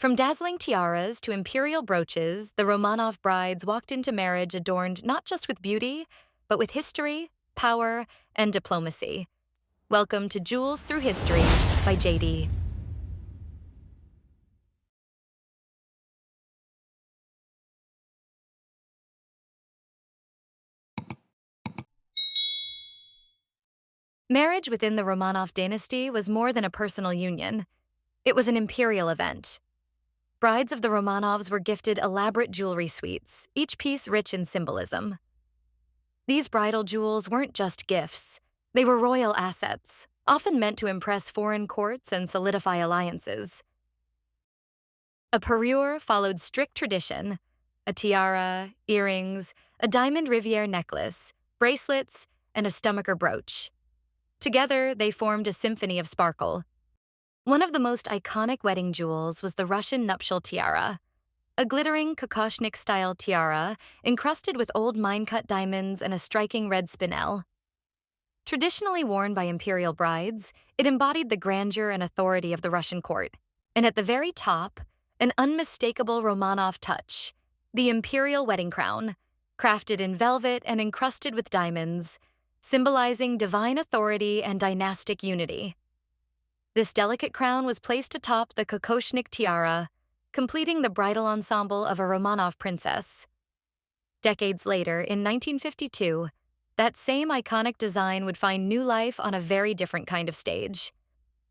From dazzling tiaras to imperial brooches, the Romanov brides walked into marriage adorned not just with beauty, but with history, power, and diplomacy. Welcome to Jewels Through History by JD. Marriage within the Romanov dynasty was more than a personal union. It was an imperial event. Brides of the Romanovs were gifted elaborate jewelry suites, each piece rich in symbolism. These bridal jewels weren't just gifts. They were royal assets, often meant to impress foreign courts and solidify alliances. A parure followed strict tradition: a tiara, earrings, a diamond Riviere necklace, bracelets, and a stomacher brooch. Together, they formed a symphony of sparkle. One of the most iconic wedding jewels was the Russian nuptial tiara, a glittering kokoshnik-style tiara encrusted with old mine-cut diamonds and a striking red spinel. Traditionally worn by imperial brides, it embodied the grandeur and authority of the Russian court. And at the very top, an unmistakable Romanov touch: the imperial wedding crown, crafted in velvet and encrusted with diamonds, symbolizing divine authority and dynastic unity. This delicate crown was placed atop the kokoshnik tiara, completing the bridal ensemble of a Romanov princess. Decades later, in 1952, that same iconic design would find new life on a very different kind of stage.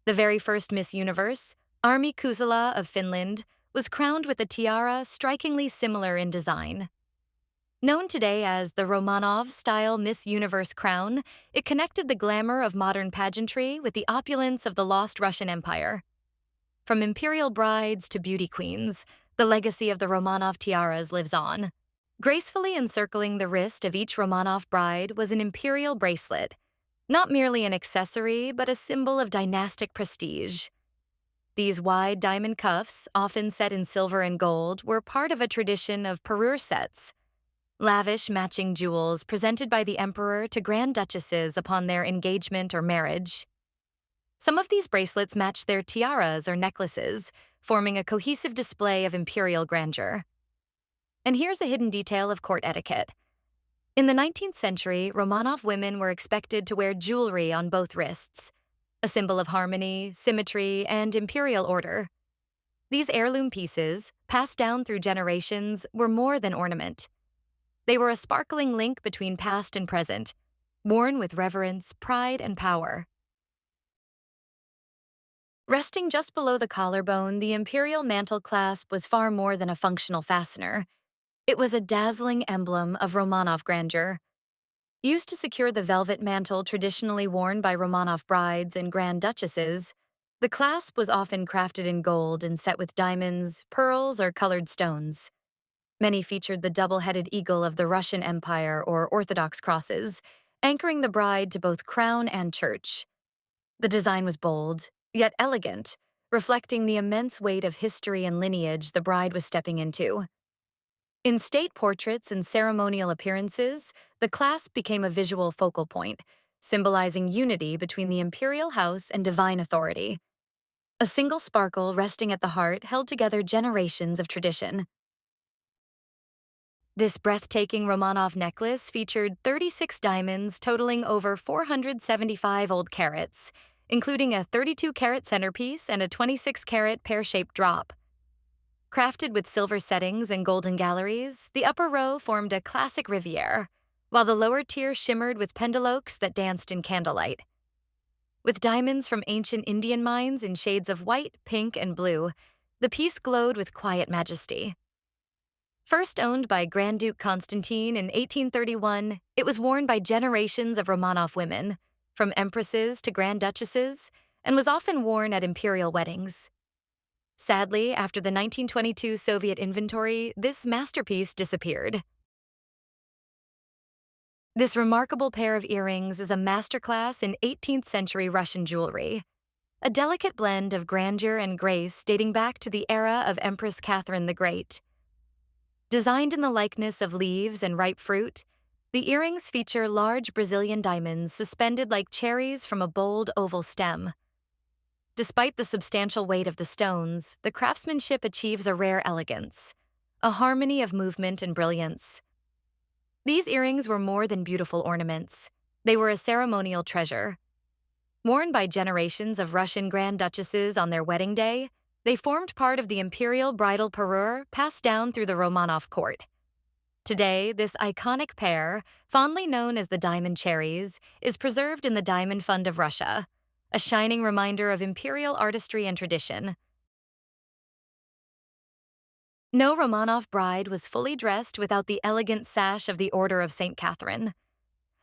The very first Miss Universe, Armi Kusala of Finland, was crowned with a tiara strikingly similar in design. Known today as the Romanov-style Miss Universe crown, it connected the glamour of modern pageantry with the opulence of the lost Russian Empire. From imperial brides to beauty queens, the legacy of the Romanov tiaras lives on. Gracefully encircling the wrist of each Romanov bride was an imperial bracelet, not merely an accessory, but a symbol of dynastic prestige. These wide diamond cuffs, often set in silver and gold, were part of a tradition of parure sets, lavish matching jewels presented by the emperor to grand duchesses upon their engagement or marriage. Some of these bracelets matched their tiaras or necklaces, forming a cohesive display of imperial grandeur. And here's a hidden detail of court etiquette. In the 19th century, Romanov women were expected to wear jewelry on both wrists, a symbol of harmony, symmetry, and imperial order. These heirloom pieces, passed down through generations, were more than ornament. They were a sparkling link between past and present, worn with reverence, pride, and power. Resting just below the collarbone, the imperial mantle clasp was far more than a functional fastener. It was a dazzling emblem of Romanov grandeur. Used to secure the velvet mantle traditionally worn by Romanov brides and grand duchesses, the clasp was often crafted in gold and set with diamonds, pearls, or colored stones. Many featured the double-headed eagle of the Russian Empire or Orthodox crosses, anchoring the bride to both crown and church. The design was bold, yet elegant, reflecting the immense weight of history and lineage the bride was stepping into. In state portraits and ceremonial appearances, the clasp became a visual focal point, symbolizing unity between the imperial house and divine authority. A single sparkle resting at the heart held together generations of tradition. This breathtaking Romanov necklace featured 36 diamonds totaling over 475 old carats, including a 32-carat centerpiece and a 26-carat pear-shaped drop. Crafted with silver settings and golden galleries, the upper row formed a classic Riviere, while the lower tier shimmered with pendeloques that danced in candlelight. With diamonds from ancient Indian mines in shades of white, pink, and blue, the piece glowed with quiet majesty. First owned by Grand Duke Constantine in 1831, it was worn by generations of Romanov women, from empresses to grand duchesses, and was often worn at imperial weddings. Sadly, after the 1922 Soviet inventory, this masterpiece disappeared. This remarkable pair of earrings is a masterclass in 18th-century Russian jewelry, a delicate blend of grandeur and grace dating back to the era of Empress Catherine the Great. Designed in the likeness of leaves and ripe fruit, the earrings feature large Brazilian diamonds suspended like cherries from a bold oval stem. Despite the substantial weight of the stones, the craftsmanship achieves a rare elegance, a harmony of movement and brilliance. These earrings were more than beautiful ornaments. They were a ceremonial treasure. Worn by generations of Russian Grand Duchesses on their wedding day, they formed part of the Imperial bridal parure passed down through the Romanov court. Today, this iconic pair, fondly known as the Diamond Cherries, is preserved in the Diamond Fund of Russia, a shining reminder of imperial artistry and tradition. No Romanov bride was fully dressed without the elegant sash of the Order of St. Catherine.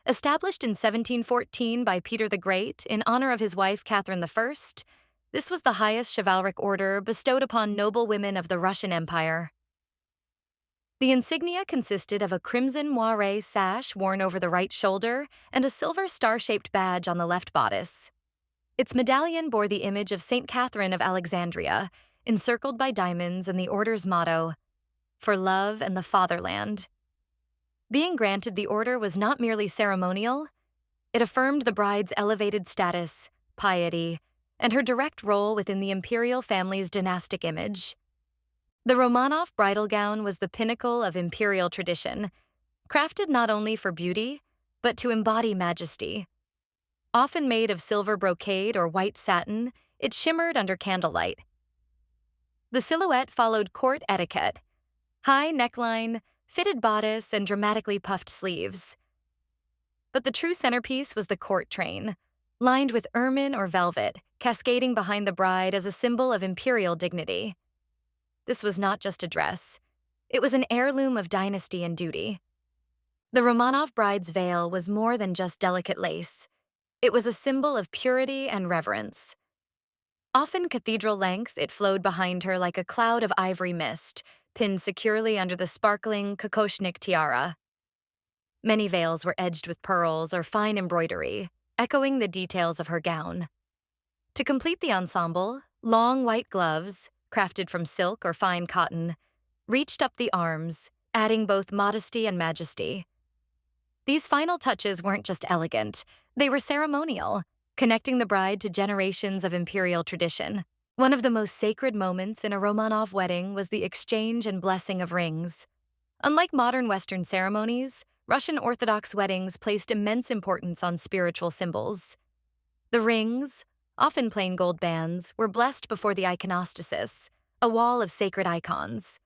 Established in 1714 by Peter the Great in honor of his wife Catherine I, this was the highest chivalric order bestowed upon noble women of the Russian Empire. The insignia consisted of a crimson moiré sash worn over the right shoulder and a silver star-shaped badge on the left bodice. Its medallion bore the image of St. Catherine of Alexandria, encircled by diamonds and the order's motto, "For love and the fatherland." Being granted the order was not merely ceremonial, it affirmed the bride's elevated status, piety, and her direct role within the imperial family's dynastic image. The Romanov bridal gown was the pinnacle of imperial tradition, crafted not only for beauty, but to embody majesty. Often made of silver brocade or white satin, it shimmered under candlelight. The silhouette followed court etiquette: high neckline, fitted bodice, and dramatically puffed sleeves. But the true centerpiece was the court train, lined with ermine or velvet, cascading behind the bride as a symbol of imperial dignity. This was not just a dress. It was an heirloom of dynasty and duty. The Romanov bride's veil was more than just delicate lace. It was a symbol of purity and reverence. Often cathedral length, it flowed behind her like a cloud of ivory mist, pinned securely under the sparkling kokoshnik tiara. Many veils were edged with pearls or fine embroidery, echoing the details of her gown. To complete the ensemble, long white gloves, crafted from silk or fine cotton, reached up the arms, adding both modesty and majesty. These final touches weren't just elegant, they were ceremonial, connecting the bride to generations of imperial tradition. One of the most sacred moments in a Romanov wedding was the exchange and blessing of rings. Unlike modern Western ceremonies, Russian Orthodox weddings placed immense importance on spiritual symbols. The rings, often plain gold bands, were blessed before the iconostasis, a wall of sacred icons.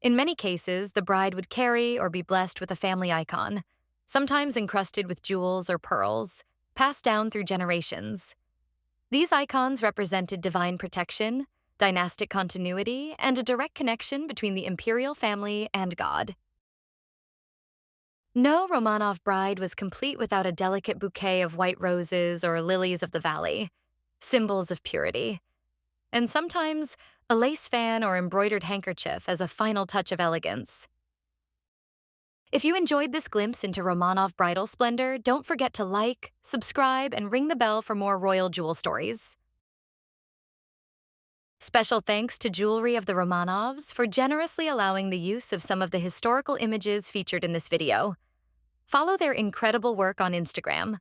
In many cases, the bride would carry or be blessed with a family icon, sometimes encrusted with jewels or pearls, passed down through generations. These icons represented divine protection, dynastic continuity, and a direct connection between the imperial family and God. No Romanov bride was complete without a delicate bouquet of white roses or lilies of the valley, symbols of purity, and sometimes a lace fan or embroidered handkerchief as a final touch of elegance. If you enjoyed this glimpse into Romanov bridal splendor, don't forget to like, subscribe, and ring the bell for more royal jewel stories. Special thanks to Jewelry of the Romanovs for generously allowing the use of some of the historical images featured in this video. Follow their incredible work on Instagram.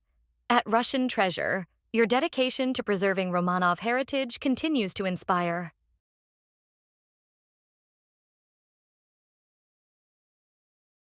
At Russian Treasure, your dedication to preserving Romanov heritage continues to inspire.